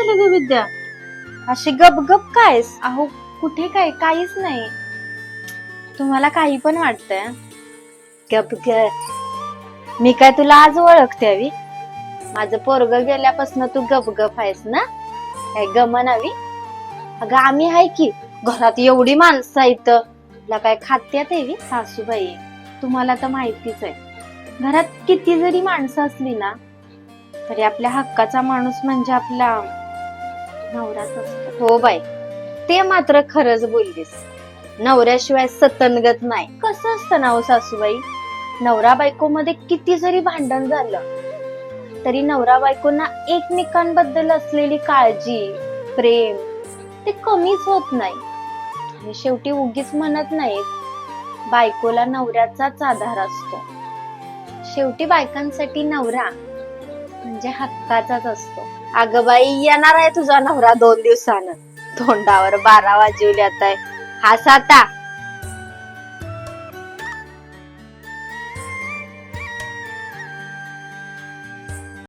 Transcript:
झालं ग विद्या? अशी गपगप कायस? अहो कुठे काय, काहीच नाही. तुम्हाला काही पण वाटतंय? गप ग. मी काय तुला आज ओळखते हवी? माझं पोरग गेल्यापासून तू गपगप आहेस ना? काय गमनावी? अगं आम्ही आहे की घरात एवढी माणसं आहेत, तुला काय खात्यात आहे? सासूबाई, तुम्हाला तर माहितीच आहे, घरात किती जरी माणसं असली ना तरी आपल्या हक्काचा माणूस म्हणजे आपला नवराच असतो. हो बाई, ते मात्र खरंच बोललीस. नवऱ्याशिवाय सतनगत नाही. कसं असतं ना हो सासूबाई, नवरा बायको मध्ये किती जरी भांडण झालं तरी नवरा बायकोंना एकमेकांबद्दल असलेली काळजी, प्रेम ते कमीच होत नाही. आणि शेवटी उगीच म्हणत नाहीत, बायकोला नवऱ्याचाच आधार असतो. शेवटी बायकांसाठी नवरा म्हणजे हक्काचाच असतो. अगं बाई, येणार आहे तुझा नवरा 2 दिवसानं. तोंडावर 12 वाजवल्यात आहे. हास आता.